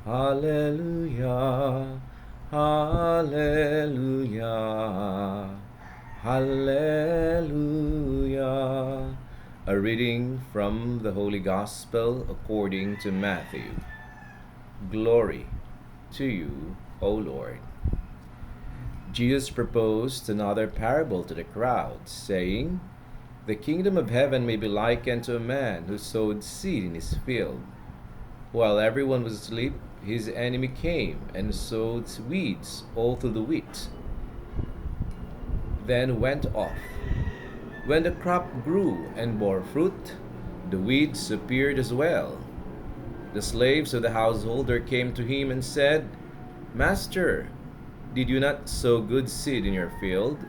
Hallelujah, hallelujah, hallelujah. A reading from the Holy Gospel according to Matthew. Glory to you, O Lord. Jesus proposed another parable to the crowd, saying, "The kingdom of heaven may be likened to a man who sowed seed in his field. While everyone was asleep, his enemy came and sowed weeds all through the wheat, then went off. When the crop grew and bore fruit, the weeds appeared as well. The slaves of the householder came to him and said, 'Master, did you not sow good seed in your field?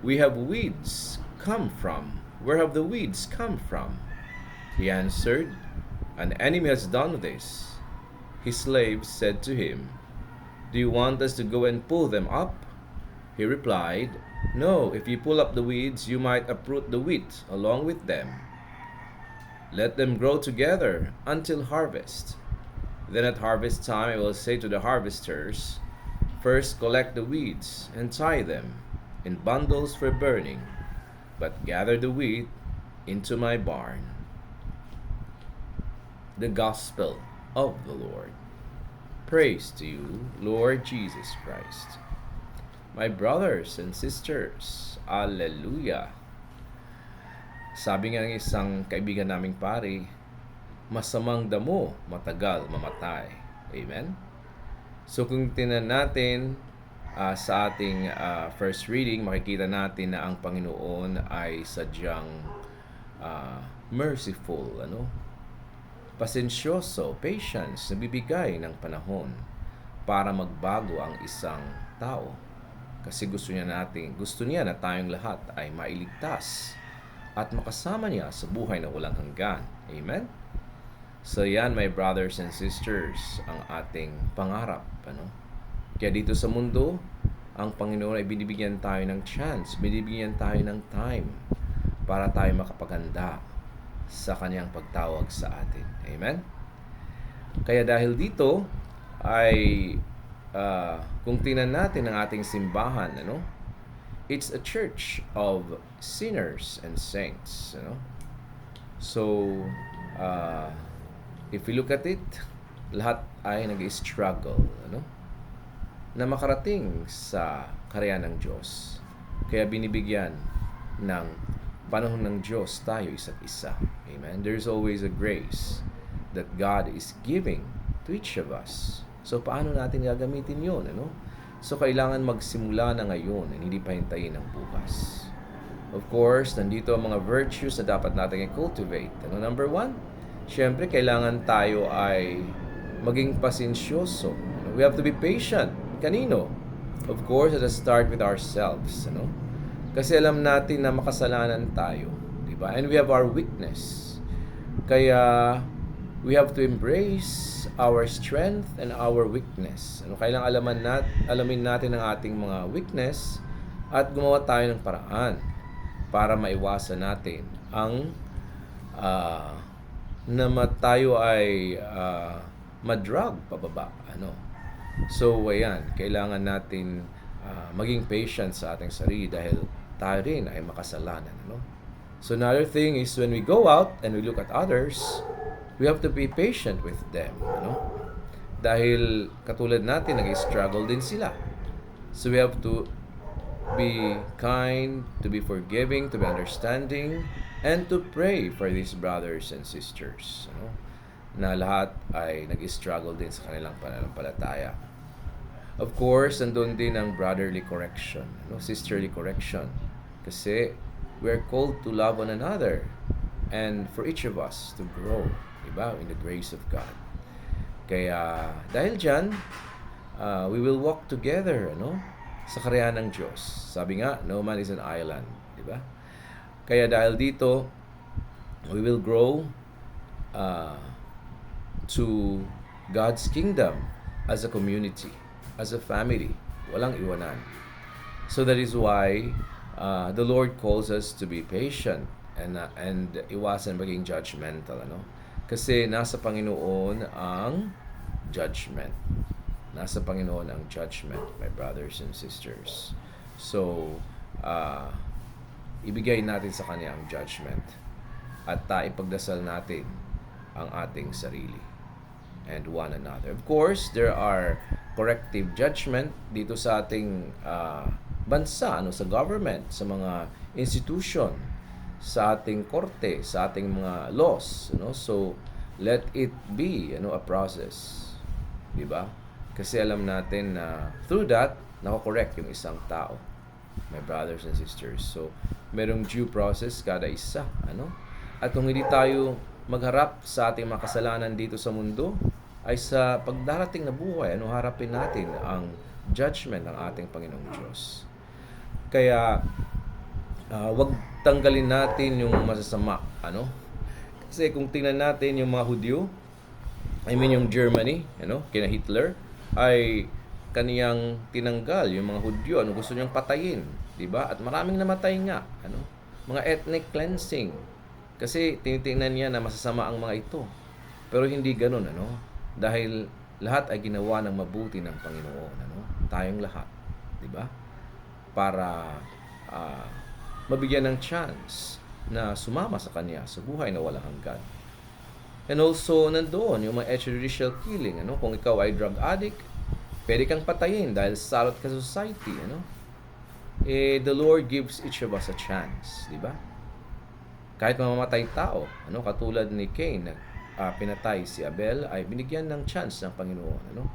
We have weeds come from. Where have the weeds come from?' He answered, 'An enemy has done this.' His slaves said to him, 'Do you want us to go and pull them up?' He replied, 'No, if you pull up the weeds, you might uproot the wheat along with them. Let them grow together until harvest. Then at harvest time I will say to the harvesters, first collect the weeds and tie them in bundles for burning, but gather the wheat into my barn.'" The Gospel of the Lord. Praise to you, Lord Jesus Christ. My brothers and sisters, Alleluia! Sabi nga ng isang kaibigan naming pari, masamang damo, matagal mamatay. Amen? So kung tinan natin sa ating first reading, makikita natin na ang Panginoon ay sadyang merciful, pasensyoso, patience, nabibigay ng panahon para magbago ang isang tao. Kasi gusto niya na tayong lahat ay mailigtas at makasama niya sa buhay na walang hanggan. Amen? So yan, my brothers and sisters, ang ating pangarap. Kaya dito sa mundo, ang Panginoon ay binibigyan tayo ng chance, binibigyan tayo ng time para tayo makapaganda sa kanyang pagtawag sa atin. Amen? Kaya dahil dito ay kung tingnan natin ang ating simbahan, it's a church of sinners and saints, So if we look at it, lahat ay nag-struggle, na makarating sa karyan ng Diyos. Kaya binibigyan ng panahon ng Diyos tayo isa't isa. Amen? There's always a grace that God is giving to each of us. So, paano natin gagamitin yun? So, kailangan magsimula na ngayon, hindi pa hintayin ng bukas. Of course, nandito ang mga virtues na dapat natin i-cultivate. Number one, syempre, kailangan tayo ay maging pasensyoso. We have to be patient. Kanino? Of course, let us start with ourselves. Kasi alam natin na makasalanan tayo. Diba? And we have our weakness. Kaya, we have to embrace our strength and our weakness. Kailangan alamin natin ang ating mga weakness at gumawa tayo ng paraan para maiwasan natin ang na tayo ay madrag pababa. So, ayan, kailangan natin maging patient sa ating sarili dahil tayo rin ay makasalanan. So, another thing is when we go out and we look at others, we have to be patient with them, Dahil katulad natin, nag-struggle din sila. So we have to be kind, to be forgiving, to be understanding, and to pray for these brothers and sisters, na lahat ay nag-struggle din sa kanilang pananampalataya. Of course, nandun din ang brotherly correction, sisterly correction. Kasi we're called to love one another and for each of us to grow, in the grace of God. Kaya dahil dyan, we will walk together, sa karyan ng Diyos. Sabi nga, no man is an island, Kaya dahil dito, we will grow to God's kingdom as a community, as a family, walang iwanan. So that is why the Lord calls us to be patient and iwasan maging judgmental, Kasi nasa Panginoon ang judgment. Nasa Panginoon ang judgment, my brothers and sisters. So, ibigay natin sa Kanya ang judgment at ipagdasal natin ang ating sarili and one another. Of course, there are corrective judgment dito sa ating bansa, sa government, sa mga institution, sa ating korte, sa ating mga laws. So, let it be a process. Diba? Kasi alam natin na through that, nako-correct yung isang tao, my brothers and sisters. So, merong due process kada isa. At kung hindi tayo magharap sa ating mga kasalanan dito sa mundo, ay sa pagdarating na buhay, harapin natin ang judgment ng ating Panginoong Diyos. Kaya, wag tanggalin natin yung masasama. Kasi kung tingnan natin yung mga Hudyo, yung Germany, kina Hitler, ay kaniyang tinanggal yung mga Hudyo. Gusto niyang patayin, diba? At maraming namatay nga. Mga ethnic cleansing. Kasi tinitingnan niya na masasama ang mga ito. Pero hindi ganun, dahil lahat ay ginawa ng mabuti ng Panginoon, tayong lahat, diba? Para mabigyan ng chance na sumama sa Kanya sa buhay na walang hanggan. And also, nandoon yung mga extrajudicial killing. Kung ikaw ay drug addict, pwede kang patayin dahil salot ka sa society. The Lord gives each of us a chance. Diba? Kahit mamamatay tao, katulad ni Cain, pinatay si Abel, ay binigyan ng chance ng Panginoon.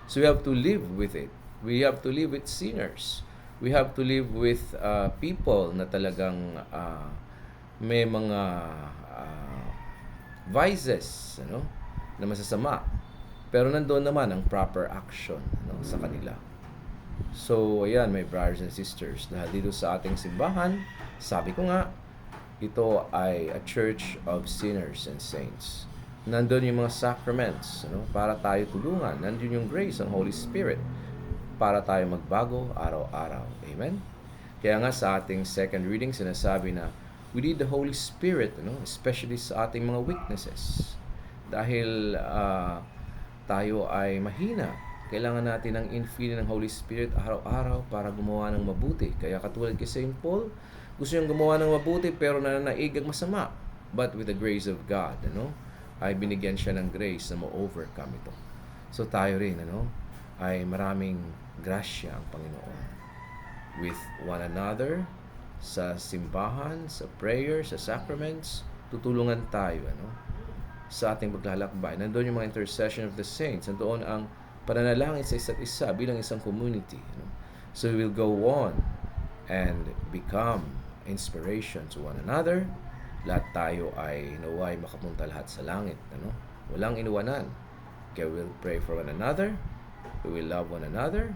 So we have to live with it. We have to live with sinners. We have to live with people na talagang may mga vices, na masasama. Pero nandoon naman ang proper action, sa kanila. So, ayan, my brothers and sisters, dahil dito sa ating simbahan, sabi ko nga, ito ay a church of sinners and saints. Nandun yung mga sacraments, para tayo tulungan. Nandun yung grace ng Holy Spirit para tayo magbago araw-araw. Amen? Kaya nga sa ating second reading, sinasabi na we need the Holy Spirit, especially sa ating mga weaknesses. Dahil tayo ay mahina. Kailangan natin ng infilling ng Holy Spirit araw-araw para gumawa ng mabuti. Kaya katulad kay St. Paul, gusto niyang gumawa ng mabuti pero nananaig ang masama. But with the grace of God, ay binigyan siya ng grace na ma-overcome ito. So tayo rin, ay maraming grasya ang Panginoon. With one another, sa simbahan, sa prayer, sa sacraments, tutulungan tayo, sa ating paglalakbay. Nandoon yung mga intercession of the saints. Nandoon ang pananalangin sa isa't isa bilang isang community. So we will go on and become inspiration to one another. Lahat tayo ay naway makapunta lahat sa langit. Walang inuwanan. Kaya we'll pray for one another. We will love one another.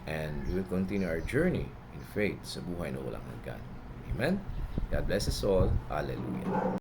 And we will continue our journey in faith sa buhay na walang hanggan. Amen? God bless us all. Hallelujah.